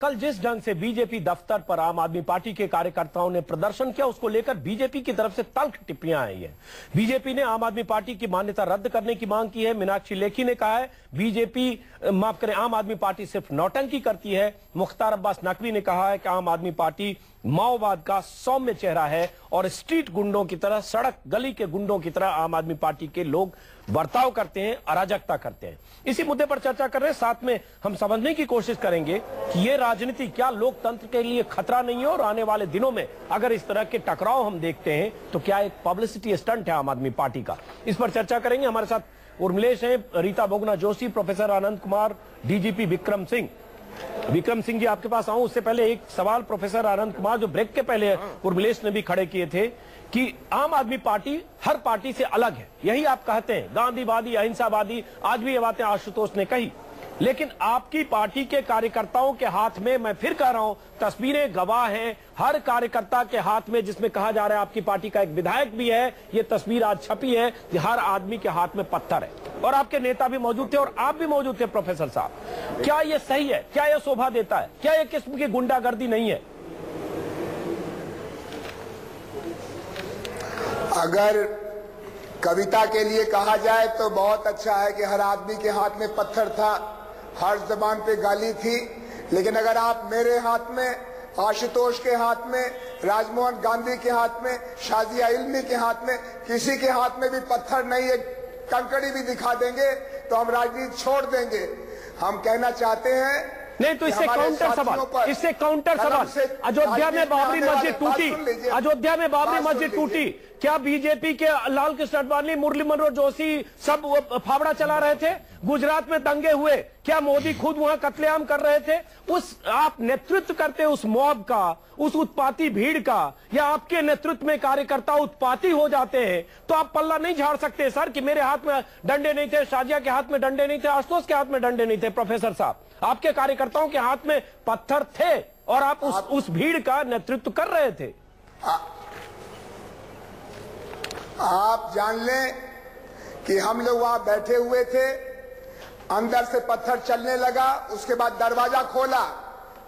कल जिस ढंग से बीजेपी दफ्तर पर आम आदमी पार्टी के कार्यकर्ताओं ने प्रदर्शन किया, उसको लेकर बीजेपी की तरफ से तल्ख टिप्पणियां आई है। बीजेपी ने आम आदमी पार्टी की मान्यता रद्द करने की मांग की है। मीनाक्षी लेखी ने कहा है बीजेपी माफ करें आम आदमी पार्टी सिर्फ नौटंकी करती है। मुख्तार अब्बास नकवी ने कहा है कि आम आदमी पार्टी माओवाद का सौम्य चेहरा है और स्ट्रीट गुंडों की तरह, सड़क गली के गुंडों की तरह आम आदमी पार्टी के लोग बर्ताव करते हैं, अराजकता करते हैं। इसी मुद्दे पर चर्चा कर रहे हैं। साथ में हम समझने की कोशिश करेंगे कि ये राजनीति क्या लोकतंत्र के लिए खतरा नहीं है, और आने वाले दिनों में अगर इस तरह के टकराव हम देखते हैं तो क्या एक पब्लिसिटी स्टंट है आम आदमी पार्टी का। इस पर चर्चा करेंगे। हमारे साथ उर्मिलेश हैं, रीता बोगना जोशी, प्रोफेसर आनंद कुमार, डीजीपी विक्रम सिंह। विक्रम सिंह जी, आपके पास आऊं उससे पहले एक सवाल प्रोफेसर आनंद कुमार, जो ब्रेक के पहले उर्मिलेश ने भी खड़े किए थे कि आम आदमी पार्टी हर पार्टी से अलग है, यही आप कहते हैं, गांधीवादी, अहिंसावादी, आज भी ये बातें आशुतोष ने कही, लेकिन आपकी पार्टी के कार्यकर्ताओं के हाथ में, मैं फिर कह रहा हूं, तस्वीरें गवाह हैं, हर कार्यकर्ता के हाथ में, जिसमें कहा जा रहा है आपकी पार्टी का एक विधायक भी है, ये तस्वीर आज छपी है, हर आदमी के हाथ में पत्थर है, और आपके नेता भी मौजूद थे और आप भी मौजूद थे। प्रोफेसर साहब, क्या ये सही है? क्या ये शोभा देता है? क्या ये किस्म की गुंडागर्दी नहीं है? अगर कविता के लिए कहा जाए तो बहुत अच्छा है कि हर आदमी के हाथ में पत्थर था, हर जबान पे गाली थी, लेकिन अगर आप मेरे हाथ में, आशुतोष के हाथ में, राजमोहन गांधी के हाथ में, शाजिया इल्मी के हाथ में, किसी के हाथ में भी पत्थर नहीं, एक कंकड़ी भी दिखा देंगे तो हम राजनीति छोड़ देंगे। हम कहना चाहते हैं नहीं तो इससे काउंटर सवाल, इससे काउंटर सवाल, अयोध्या में बाबरी मस्जिद टूटी, अयोध्या में बाबरी मस्जिद टूटी, क्या बीजेपी के लाल कृष्ण आडवाणी, मुरली मनोहर जोशी सब फावड़ा चला रहे थे? गुजरात में दंगे हुए, क्या मोदी खुद वहां कत्लेआम कर रहे थे? उस आप नेतृत्व करते उस मॉब का, उस उत्पाती भीड़ का, या आपके नेतृत्व में कार्यकर्ता उत्पाती हो जाते हैं तो आप पल्ला नहीं झाड़ सकते सर कि मेरे हाथ में डंडे नहीं थे, शाजिया के हाथ में डंडे नहीं थे, आशुतोष के हाथ में डंडे नहीं थे। प्रोफेसर साहब, आपके कार्यकर्ताओं के हाथ में पत्थर थे और आप उस भीड़ का नेतृत्व कर रहे थे। आप जान लें कि हम लोग वहां बैठे हुए थे, अंदर से पत्थर चलने लगा, उसके बाद दरवाजा खोला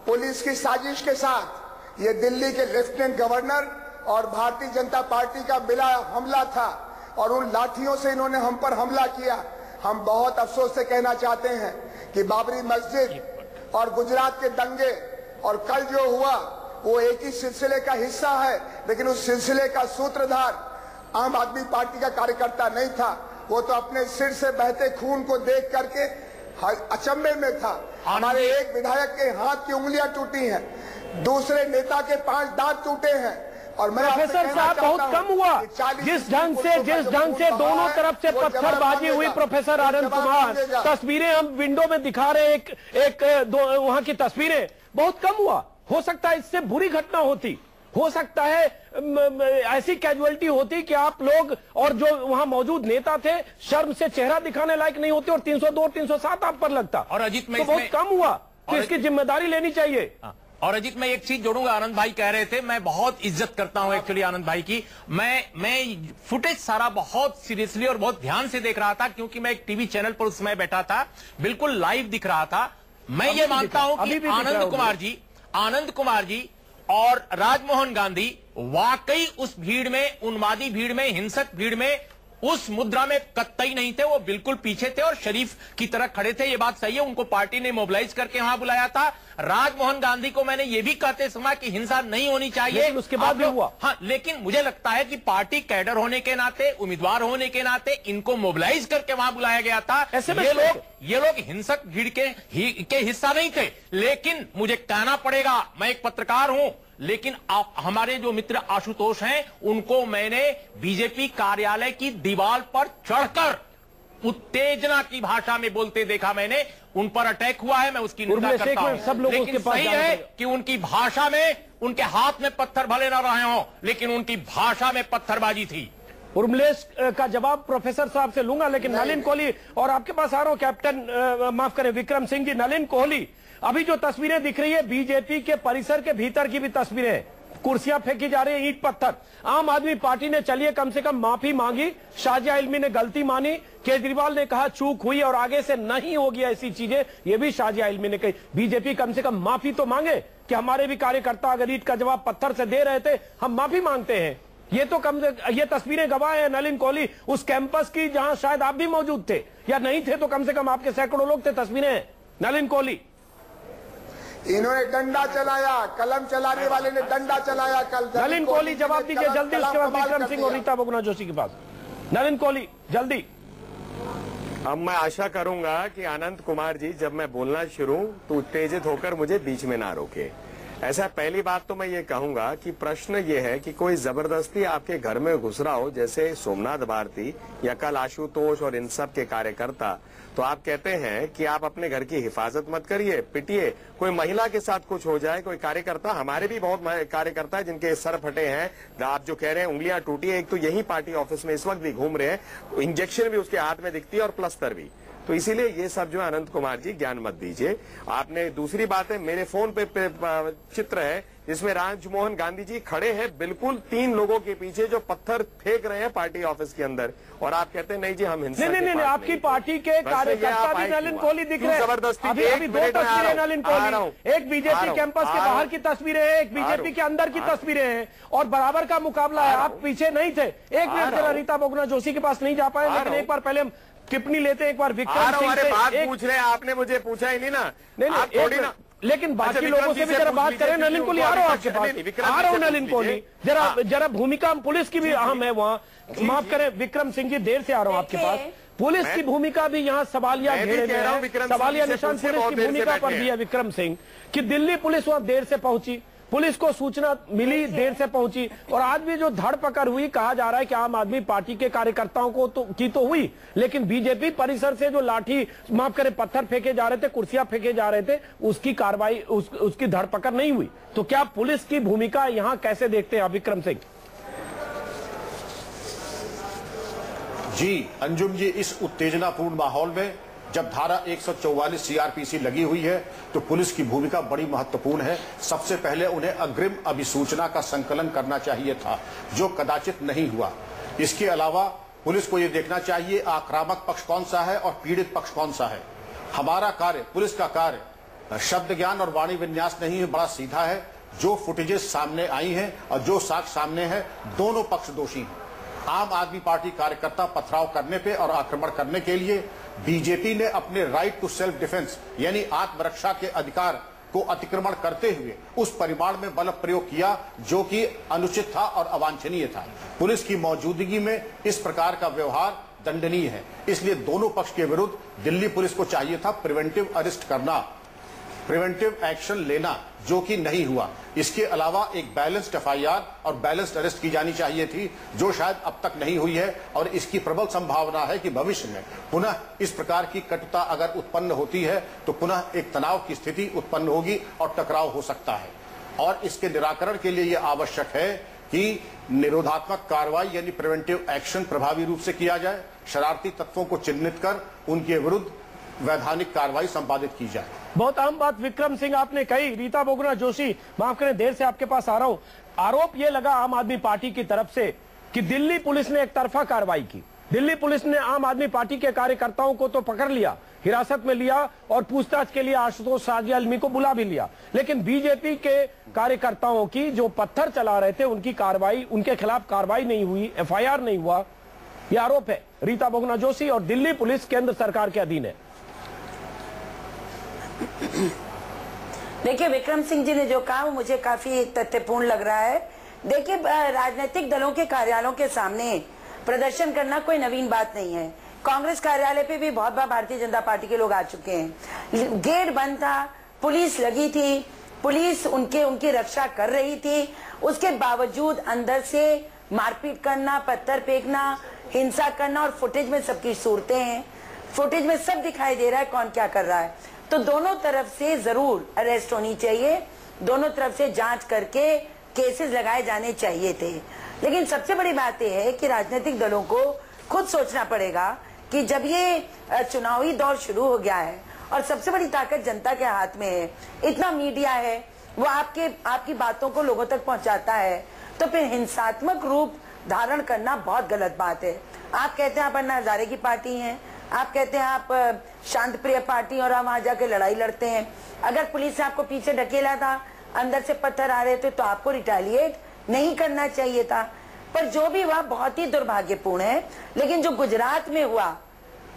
पुलिस की साजिश के साथ। ये दिल्ली के लेफ्टिनेंट गवर्नर और भारतीय जनता पार्टी का मिला हमला था और उन लाठियों से इन्होंने हम पर हमला किया। हम बहुत अफसोस से कहना चाहते हैं कि बाबरी मस्जिद और गुजरात के दंगे और कल जो हुआ वो एक ही सिलसिले का हिस्सा है, लेकिन उस सिलसिले का सूत्रधार आम आदमी पार्टी का कार्यकर्ता नहीं था। वो तो अपने सिर से बहते खून को देख करके अचंभे में था। हमारे एक विधायक के हाथ की उंगलियां टूटी हैं, दूसरे नेता के 5 दांत टूटे हैं। और मैं प्रोफेसर साहब, बहुत कम हुआ जिस ढंग से दोनों तरफ से पत्थरबाजी हुई। प्रोफेसर आनंद कुमार, तस्वीरें हम विंडो में दिखा रहे हैं, एक वहां की तस्वीरें, बहुत कम हुआ। हो सकता है इससे बुरी घटना होती, हो सकता है ऐसी कैजुअलिटी होती कि आप लोग और जो वहां मौजूद नेता थे शर्म से चेहरा दिखाने लायक नहीं होते और 302 307 आप पर लगता। और अजीत, में तो बहुत कम हुआ, तो इसकी जिम्मेदारी लेनी चाहिए। और अजीत, मैं एक चीज जोड़ूंगा, आनंद भाई कह रहे थे, मैं बहुत इज्जत करता हूं एक्चुअली आनंद भाई की। मैं फुटेज सारा बहुत सीरियसली और बहुत ध्यान से देख रहा था, क्योंकि मैं एक टीवी चैनल पर उस समय बैठा था, बिल्कुल लाइव दिख रहा था। मैं ये मानता हूं कि आनंद कुमार जी और राजमोहन गांधी वाकई उस भीड़ में, उन्मादी भीड़ में, हिंसक भीड़ में, उस मुद्रा में कतई नहीं थे। वो बिल्कुल पीछे थे और शरीफ की तरह खड़े थे। ये बात सही है, उनको पार्टी ने मोबिलाइज करके वहां बुलाया था। राजमोहन गांधी को मैंने ये भी कहते सुना कि हिंसा नहीं होनी चाहिए, लेकिन उसके बाद भी हुआ। हाँ, लेकिन मुझे लगता है कि पार्टी कैडर होने के नाते, उम्मीदवार होने के नाते इनको मोबिलाइज करके वहां बुलाया गया था। ये लोग हिंसक भीड़ के हिस्सा नहीं थे। लेकिन मुझे कहना पड़ेगा, मैं एक पत्रकार हूं, लेकिन हमारे जो मित्र आशुतोष हैं, उनको मैंने बीजेपी कार्यालय की दीवार पर चढ़कर उत्तेजना की भाषा में बोलते देखा। मैंने उन पर अटैक हुआ है, मैं उसकी निंदा करता हूं, लेकिन सही है कि उनकी भाषा में, उनके हाथ में पत्थर भले न रहे हों, लेकिन उनकी भाषा में पत्थरबाजी थी। उर्मिलेश का जवाब प्रोफेसर साहब से लूंगा, लेकिन नलिन कोहली, और आपके पास आ रहा हूं कैप्टन, माफ करें विक्रम सिंह जी। नलिन कोहली, अभी जो तस्वीरें दिख रही है बीजेपी के परिसर के भीतर की भी तस्वीरें, कुर्सियां फेंकी जा रही है, ईंट पत्थर। आम आदमी पार्टी ने चलिए कम से कम माफी मांगी, शाजिया इल्मी ने गलती मानी, केजरीवाल ने कहा चूक हुई और आगे से नहीं होगी ऐसी चीजें, ये भी शाजिया इल्मी ने कही। बीजेपी कम से कम माफी तो मांगे कि हमारे भी कार्यकर्ता अगर ईंट का जवाब पत्थर से दे रहे थे, हम माफी मांगते हैं। ये तो ये तस्वीरें गवाह है नलिन कोहली उस कैंपस की जहां शायद आप भी मौजूद थे, या नहीं थे तो कम से कम आपके सैकड़ों लोग थे। तस्वीरें हैं नलिन कोहली। इन्होंने डंडा चलाया, कलम चलाने वाले ने डंडा चलाया कल। नलिन कोहली जवाब दीजिए जल्दी, उसके बाद विक्रम सिंह और रीता बहुगुणा जोशी के पास। नलिन कोहली जल्दी। अब मैं आशा करूंगा कि अनंत कुमार जी जब मैं बोलना शुरू तो उत्तेजित होकर मुझे बीच में ना रोके। ऐसा पहली बात तो मैं ये कहूंगा कि प्रश्न ये है कि कोई जबरदस्ती आपके घर में घुस रहा हो, जैसे सोमनाथ भारती या कल आशुतोष और इन सब के कार्यकर्ता, तो आप कहते हैं कि आप अपने घर की हिफाजत मत करिए, पिटिए। कोई महिला के साथ कुछ हो जाए, कोई कार्यकर्ता, हमारे भी बहुत कार्यकर्ता है जिनके सर फटे हैं, आप जो कह रहे हैं उंगलियां टूटी है, एक तो यही पार्टी ऑफिस में इस वक्त भी घूम रहे हैं, इंजेक्शन भी उसके हाथ में दिखती है और प्लस्तर भी। तो इसीलिए ये सब जो है अनंत कुमार जी ज्ञान मत दीजिए। आपने दूसरी बात है, मेरे फोन पे चित्र है जिसमें राजमोहन गांधी जी खड़े हैं बिल्कुल 3 लोगों के पीछे जो पत्थर फेंक रहे हैं पार्टी ऑफिस के अंदर, और आप कहते हैं नहीं जी हम हिंसा नहीं, आपकी पार्टी के कार्यकर्ता भी नलिन कोहली दिख रहे हैं। जबरदस्ती अभी 2 तस्वीरें नलिन कोहली, एक बीजेपी कैंपस के बाहर की तस्वीरें हैं, एक बीजेपी के अंदर की तस्वीरें हैं, और बराबर का मुकाबला है। आप पीछे नहीं थे। एक मिनट जरा रीता बहुगुणा जोशी के पास नहीं जा पाए, लेकिन एक बार पहले हम टिप्पणी लेते हैं, एक बार विक्रम सिंह से। बात पूछ रहे हैं, आपने मुझे पूछा ही नहीं ना। नहीं, थोड़ी ना, लेकिन बाकी लोगों से भी जरा बात करें। नलिन कोहली आ रहा हूं आपके पास, आ रहा हूं नलिन कोहली, जरा भूमिका पुलिस की भी अहम है वहां। माफ करें विक्रम सिंह जी, देर से आ रहा हूं आपके पास। पुलिस की भूमिका भी यहाँ सवालिया घेरे में है, सवालिया निशान पुलिस की भूमिका पर भी है विक्रम सिंह, कि दिल्ली पुलिस वहां देर से पहुंची, पुलिस को सूचना मिली, देर से पहुंची, और आज भी जो धरपकड़ हुई, कहा जा रहा है कि आम आदमी पार्टी के कार्यकर्ताओं को तो हुई, लेकिन बीजेपी परिसर से जो लाठी, माफ करें, पत्थर फेंके जा रहे थे, कुर्सियां फेंके जा रहे थे, उसकी कार्रवाई, उसकी धरपकड़ नहीं हुई। तो क्या पुलिस की भूमिका यहां कैसे देखते हैं विक्रम सिंह जी? अंजुम जी, इस उत्तेजनापूर्ण माहौल में जब धारा 144 सीआरपीसी लगी हुई है तो पुलिस की भूमिका बड़ी महत्वपूर्ण है। सबसे पहले उन्हें अग्रिम अभिसूचना का संकलन करना चाहिए था, जो कदाचित नहीं हुआ। इसके अलावा पुलिस को यह देखना चाहिए आक्रामक पक्ष कौन सा है और पीड़ित पक्ष कौन सा है। हमारा कार्य, पुलिस का कार्य शब्द ज्ञान और वाणी विन्यास नहीं है, बड़ा सीधा है। जो फुटेजेस सामने आई हैं और जो साक्ष्य सामने है, दोनों पक्ष दोषी हैं। आम आदमी पार्टी कार्यकर्ता पथराव करने पे और आक्रमण करने के लिए बीजेपी ने अपने राइट टू सेल्फ डिफेंस यानी आत्मरक्षा के अधिकार को अतिक्रमण करते हुए उस परिमाण में बल प्रयोग किया जो कि अनुचित था और अवांछनीय था। पुलिस की मौजूदगी में इस प्रकार का व्यवहार दंडनीय है। इसलिए दोनों पक्ष के विरुद्ध दिल्ली पुलिस को चाहिए था प्रिवेंटिव अरेस्ट करना, प्रिवेंटिव एक्शन लेना, जो कि नहीं हुआ। इसके अलावा एक बैलेंस्ड एफआईआर और बैलेंस्ड अरेस्ट की जानी चाहिए थी, जो शायद अब तक नहीं हुई है, और इसकी प्रबल संभावना है कि भविष्य में पुनः इस प्रकार की कटुता अगर उत्पन्न होती है तो पुनः एक तनाव की स्थिति उत्पन्न होगी और टकराव हो सकता है। और इसके निराकरण के लिए यह आवश्यक है कि निरोधात्मक कार्रवाई यानी प्रिवेंटिव एक्शन प्रभावी रूप से किया जाए, शरारती तत्वों को चिन्हित कर उनके विरुद्ध वैधानिक कार्रवाई संपादित की जाए। बहुत आम बात विक्रम सिंह आपने कही। रीता बहुगुणा जोशी, माफ करें देर से आपके पास आ रहा हूं। आरोप यह लगा आम आदमी पार्टी की तरफ से कि दिल्ली पुलिस ने एक तरफा कार्रवाई की। दिल्ली पुलिस ने आम आदमी पार्टी के कार्यकर्ताओं को तो पकड़ लिया, हिरासत में लिया, और पूछताछ के लिए आशुतोष शाजिया इल्मी को बुला भी लिया, लेकिन बीजेपी के कार्यकर्ताओं की जो पत्थर चला रहे थे उनकी कार्रवाई, उनके खिलाफ कार्रवाई नहीं हुई, एफआईआर नहीं हुआ। यह आरोप है रीता बहुगुणा जोशी, और दिल्ली पुलिस केंद्र सरकार के अधीन है। देखिए विक्रम सिंह जी ने जो कहा वो मुझे काफी तथ्यपूर्ण लग रहा है। देखिए राजनीतिक दलों के कार्यालयों के सामने प्रदर्शन करना कोई नवीन बात नहीं है। कांग्रेस कार्यालय पे भी बहुत बार भारतीय जनता पार्टी के लोग आ चुके हैं। गेट बंद था, पुलिस लगी थी, पुलिस उनकी रक्षा कर रही थी, उसके बावजूद अंदर से मारपीट करना, पत्थर फेंकना, हिंसा करना, और फुटेज में सबकी सूरतें हैं, फुटेज में सब दिखाई दे रहा है कौन क्या कर रहा है। तो दोनों तरफ से जरूर अरेस्ट होनी चाहिए, दोनों तरफ से जांच करके केसेस लगाए जाने चाहिए थे। लेकिन सबसे बड़ी बात यह है कि राजनीतिक दलों को खुद सोचना पड़ेगा कि जब ये चुनावी दौर शुरू हो गया है और सबसे बड़ी ताकत जनता के हाथ में है, इतना मीडिया है, वो आपकी बातों को लोगों तक पहुंचाता है, तो फिर हिंसात्मक रूप धारण करना बहुत गलत बात है। आप कहते हैं आप अन्ना हजारे की पार्टी हैं, आप कहते हैं आप शांत प्रिय पार्टी और हम वहां जाके लड़ाई लड़ते हैं। अगर पुलिस ने आपको पीछे ढकेला था, अंदर से पत्थर आ रहे थे, तो आपको रिटेलिएट नहीं करना चाहिए था। पर जो भी हुआ बहुत ही दुर्भाग्यपूर्ण है। लेकिन जो गुजरात में हुआ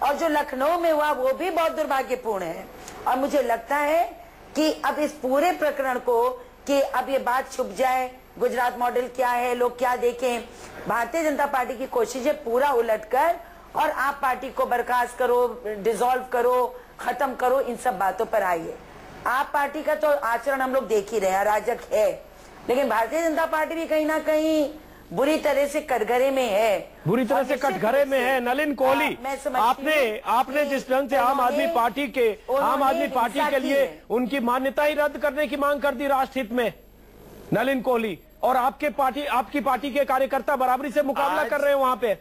और जो लखनऊ में हुआ वो भी बहुत दुर्भाग्यपूर्ण है। और मुझे लगता है कि अब इस पूरे प्रकरण को कि अब ये बात छुप जाए, गुजरात मॉडल क्या है, लोग क्या देखें, भारतीय जनता पार्टी की कोशिश है पूरा उलटकर और आप पार्टी को बर्खास्त करो, डिसॉल्व करो, खत्म करो, इन सब बातों पर आइए। आप पार्टी का तो आचरण हम लोग देख ही रहे हैं, अराजक है, लेकिन भारतीय जनता पार्टी भी कहीं ना कहीं बुरी तरह से कटघरे में है, बुरी तरह से कटघरे में है। नलिन कोहली, आपने जिस ढंग से आम आदमी पार्टी के लिए उनकी मान्यता ही रद्द करने की मांग कर दी राष्ट्र हित में, नलिन कोहली, और आपकी पार्टी के कार्यकर्ता बराबरी से मुकाबला कर रहे हैं वहां पे।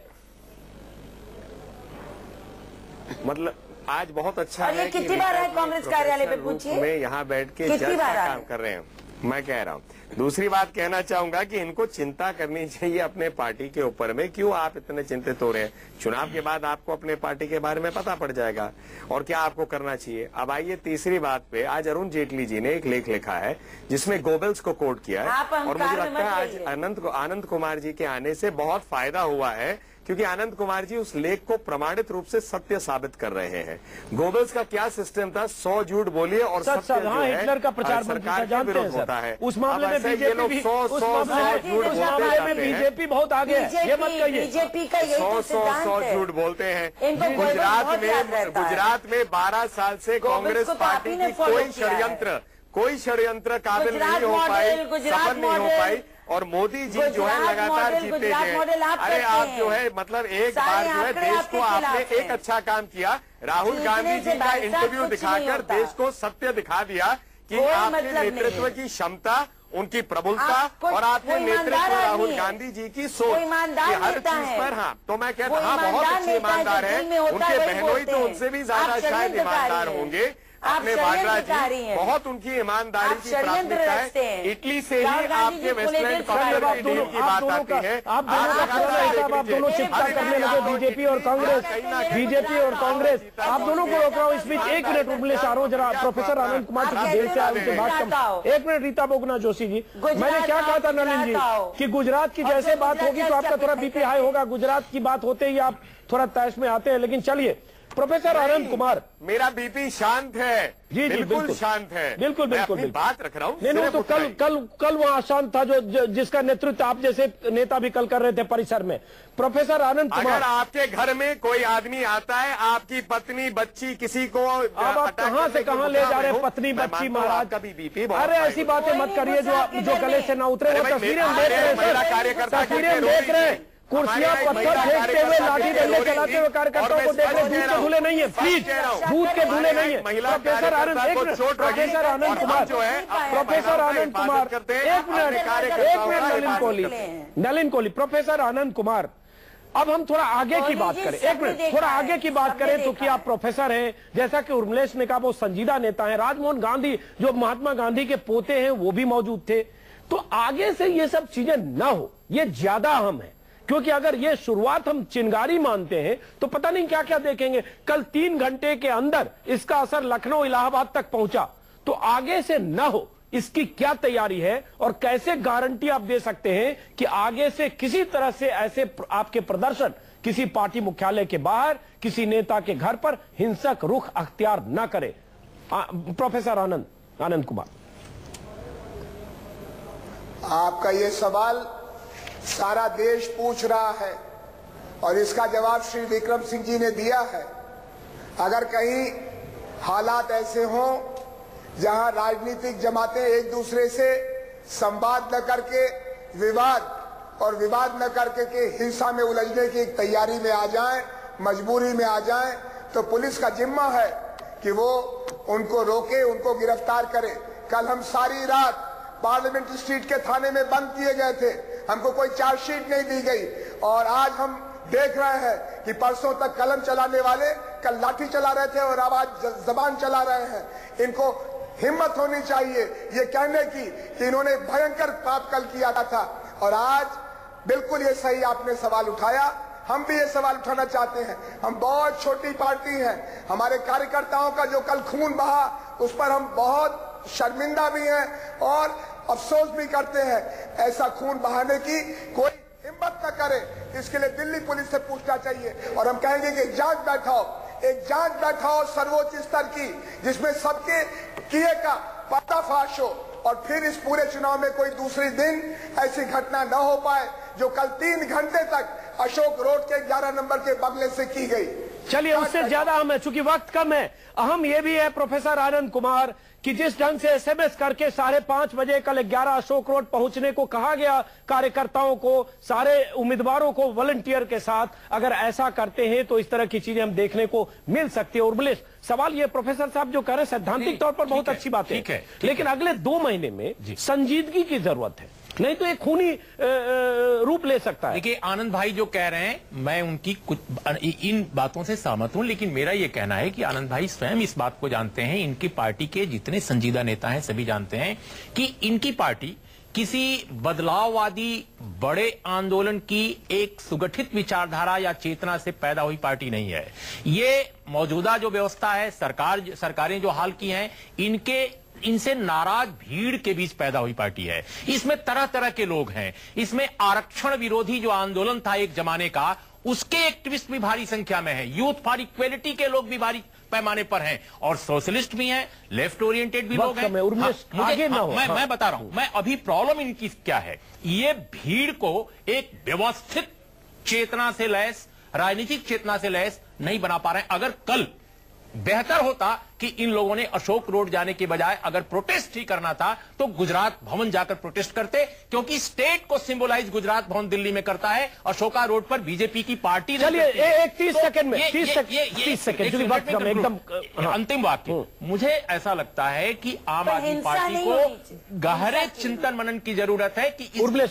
मतलब आज बहुत अच्छा है कि कितनी बार है कांग्रेस कार्यालय पे पूछिए, में यहाँ बैठ के जज का काम कर रहे हैं, मैं कह रहा हूँ। दूसरी बात कहना चाहूंगा कि इनको चिंता करनी चाहिए अपने पार्टी के ऊपर में। क्यों आप इतने चिंतित हो रहे हैं? चुनाव के बाद आपको अपने पार्टी के बारे में पता पड़ जाएगा और क्या आपको करना चाहिए। अब आइए तीसरी बात पे। आज अरुण जेटली जी ने एक लेख लिखा है जिसमें गोबल्स को कोट किया है और मुझे लगता है आज आनंद कुमार जी के आने से बहुत फायदा हुआ है, क्योंकि आनंद कुमार जी उस लेख को प्रमाणित रूप से सत्य साबित कर रहे हैं। गोबल्स का क्या सिस्टम था? 100 झूठ बोलिए और सत्य जो है हिटलर का प्रचार सरकार के विरुद्ध होता है। उस मामले में बीजेपी बीजेपी बहुत आगे है, ये मत कहिए। बीजेपी का 100 झूठ बोलते हैं। गुजरात में 12 साल से कांग्रेस पार्टी की कोई षड्यंत्र काबिल नहीं हो पाई, सफल नहीं हो पाई, और मोदी जी जो है लगातार जीते गए। अरे आप जो है मतलब एक बार जो है देश को आपने एक अच्छा काम किया, राहुल गांधी जी का इंटरव्यू दिखाकर देश को सत्य दिखा दिया कि आपके नेतृत्व की क्षमता, उनकी प्रबुद्धता और आपके नेतृत्व राहुल गांधी जी की सोच, हर चीज पर। हाँ, तो मैं कहता हूँ बहुत अच्छे ईमानदार है, उनके बहनोई तो उनसे भी ज्यादा शायद ईमानदार होंगे। अपने वाड्रा जी बहुत उनकी ईमानदारी की प्राथमिकता है। इटली से ही आपके वेस्टलैंड कम्युनिटी डील की बात आती है। आप दोनों चिंता करने लगे, बीजेपी और कांग्रेस, आप दोनों को रोक रहा हूँ इस बीच। एक मिनट रुकले चारों जरा। प्रोफेसर आनंद कुमार जी देर से आए, उनके बाद एक मिनट। रीता बोगना जोशी जी, मैंने क्या कहा था नलिन जी कि गुजरात की जैसे बात होगी तो आपका थोड़ा बीपी हाई होगा। गुजरात की बात होते ही आप थोड़ा तैश में आते हैं। लेकिन चलिए प्रोफेसर आनंद कुमार, मेरा बीपी शांत है। जी बिल्कुल शांत है। बिल्कुल बात रख रहा हूँ। नहीं तो कल वहाँ शांत था जो जिसका नेतृत्व आप जैसे नेता भी कल कर रहे थे परिसर में। प्रोफेसर आनंद कुमार, अगर आपके घर में कोई आदमी आता है, आपकी पत्नी बच्ची किसी को, अब आप कहाँ से कहाँ ले जा रहे हैं पत्नी बच्ची महाराज? कभी बीपी, अरे ऐसी बातें मत करिए जो गले से ना उतरे। तस्वीरें देख रहे हैं, कुर्सियां पत्थर फेंकते हुए, लाठी डंडे चलाते हुए कार्यकर्ताओं को देख रहे हैं। दूध के धुले नहीं है, प्लीज, दूध के धुले नहीं है। प्रोफेसर आनंद कुमार, प्रोफेसर आनंद कुमार, एक मिनट। नलिन कोहली, प्रोफेसर आनंद कुमार, अब हम थोड़ा आगे की बात करें। एक मिनट, थोड़ा आगे की बात करें तो कि आप प्रोफेसर हैं, जैसा कि उर्मिलेश ने कहा वो संजीदा नेता है। राजमोहन गांधी जो महात्मा गांधी के पोते हैं वो भी मौजूद थे। तो आगे से ये सब चीजें ना हो, ये ज्यादा अहम है, क्योंकि अगर ये शुरुआत हम चिंगारी मानते हैं तो पता नहीं क्या क्या देखेंगे। कल 3 घंटे के अंदर इसका असर लखनऊ इलाहाबाद तक पहुंचा, तो आगे से ना हो इसकी क्या तैयारी है और कैसे गारंटी आप दे सकते हैं कि आगे से किसी तरह से ऐसे आपके प्रदर्शन किसी पार्टी मुख्यालय के बाहर, किसी नेता के घर पर हिंसक रुख अख्तियार न करे? प्रोफेसर आनंद कुमार, आपका ये सवाल सारा देश पूछ रहा है और इसका जवाब श्री विक्रम सिंह जी ने दिया है। अगर कहीं हालात ऐसे हों जहां राजनीतिक जमातें एक दूसरे से संवाद न करके विवाद न करके के हिंसा में उलझने की एक तैयारी में आ जाएं, मजबूरी में आ जाएं, तो पुलिस का जिम्मा है कि वो उनको रोके, उनको गिरफ्तार करे। कल हम सारी रात पार्लियामेंट स्ट्रीट के थाने में बंद किए गए थे, हमको कोई चार्जशीट नहीं दी गई। और आज हम देख रहे हैं कि परसों तक कलम चलाने वाले कल लाठी चला रहे थे और अब आज जबान चला रहे हैं। इनको हिम्मत होनी चाहिए ये कहने की कि इन्होंने भयंकर पाप कल किया था। और आज बिल्कुल ये सही आपने सवाल उठाया, हम भी ये सवाल उठाना चाहते हैं। हम बहुत छोटी पार्टी हैं, हमारे कार्यकर्ताओं का जो कल खून बहा उस पर हम बहुत शर्मिंदा भी हैं और अफसोस भी करते हैं। ऐसा खून बहाने की कोई हिम्मत न करे, इसके लिए दिल्ली पुलिस से पूछना चाहिए। और हम कहेंगे कि एक जांच बैठाओ सर्वोच्च स्तर की, जिसमें सबके किए का पर्दाफाश हो और फिर इस पूरे चुनाव में कोई दूसरी दिन ऐसी घटना न हो पाए जो कल 3 घंटे तक अशोक रोड के 11 नंबर के बंगले से की गई। चलिए, उससे ज्यादा हम है, चूंकि वक्त कम है, अहम यह भी है प्रोफेसर आनंद कुमार कि जिस ढंग से एसएमएस करके 5:30 बजे कल 11 अशोक रोड पहुंचने को कहा गया कार्यकर्ताओं को, सारे उम्मीदवारों को वॉलंटियर के साथ, अगर ऐसा करते हैं तो इस तरह की चीजें हम देखने को मिल सकती है। उर्मिलेश, सवाल ये प्रोफेसर साहब जो कह रहे हैं सैद्धांतिक तौर पर बहुत अच्छी बात है, लेकिन अगले 2 महीने में संजीदगी की जरूरत है, नहीं तो एक खूनी रूप ले सकता है। देखिए, आनंद भाई जो कह रहे हैं, मैं उनकी कुछ इन बातों से सहमत हूं, लेकिन मेरा यह कहना है कि आनंद भाई स्वयं इस बात को जानते हैं, इनकी पार्टी के जितने संजीदा नेता हैं सभी जानते हैं कि इनकी पार्टी किसी बदलाववादी बड़े आंदोलन की एक सुगठित विचारधारा या चेतना से पैदा हुई पार्टी नहीं है। ये मौजूदा जो व्यवस्था है, सरकारें जो हाल की हैं, इनसे नाराज भीड़ के बीच पैदा हुई पार्टी है। इसमें तरह तरह के लोग हैं, इसमें आरक्षण विरोधी जो आंदोलन था एक जमाने का, उसके एक्टिविस्ट भी भारी संख्या में है, यूथ फॉर इक्वेलिटी के लोग भी भारी पैमाने पर हैं, और सोशलिस्ट भी हैं, लेफ्ट ओरिएंटेड भी लोग हैं। मैं बता रहा हूं, मैं अभी प्रॉब्लम इनकी क्या है, ये भीड़ को एक व्यवस्थित चेतना से लैस, राजनीतिक चेतना से लैस नहीं बना पा रहे हैं। अगर कल बेहतर होता कि इन लोगों ने अशोक रोड जाने के बजाय अगर प्रोटेस्ट ही करना था तो गुजरात भवन जाकर प्रोटेस्ट करते, क्योंकि स्टेट को सिंबलाइज गुजरात भवन दिल्ली में करता है, अशोका रोड पर बीजेपी की पार्टी। चलिए, 30 सेकंड में 30 सेकंड एकदम अंतिम वाक्य। मुझे ऐसा लगता है कि आम आदमी पार्टी को गहरे चिंतन मनन की जरूरत है कि 30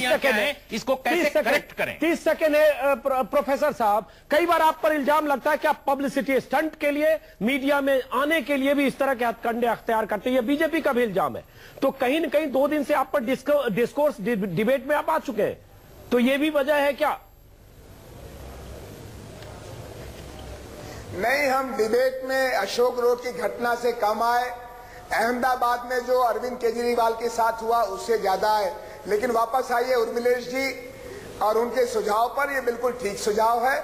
सेकंड है, इसको कैसे करेक्ट करें। 30 सेकंड है प्रोफेसर साहब, कई बार आप पर इल्जाम लगता है कि आप पब्लिसिटी स्टंट के लिए, मीडिया में आने के लिए भी इस तरह के हथकंडे अख्तियार करते हैं, ये बीजेपी का भी इल्जाम है। तो कहीं न कहीं 2 दिन से आप पर डिस्कोर्स डिबेट में आप आ चुके हैं, तो ये भी वजह है क्या? नहीं, हम डिबेट में अशोक रोड की घटना से कम आए, अहमदाबाद में जो अरविंद केजरीवाल के साथ हुआ उससे ज्यादा है। लेकिन वापस आइए उर्मिलेश जी और उनके सुझाव पर, ये बिल्कुल ठीक सुझाव है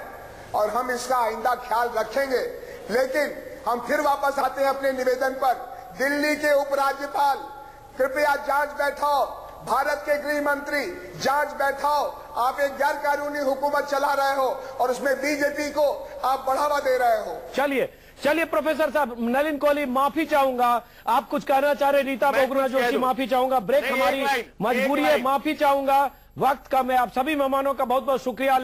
और हम इसका आइंदा ख्याल रखेंगे। लेकिन हम फिर वापस आते हैं अपने निवेदन पर। दिल्ली के उपराज्यपाल, कृपया जांच बैठाओ, भारत के गृह मंत्री जांच बैठाओ। आप एक गैर कानूनी हुकूमत चला रहे हो और उसमें बीजेपी को आप बढ़ावा दे रहे हो। चलिए प्रोफेसर साहब, नलिन कोहली माफी चाहूंगा, आप कुछ कहना चाह रहे, रीता बहुगुणा जोशी माफी चाहूंगा, ब्रेक हमारी मजबूरी है, माफी चाहूंगा, वक्त कम है। आप सभी मेहमानों का बहुत बहुत शुक्रिया।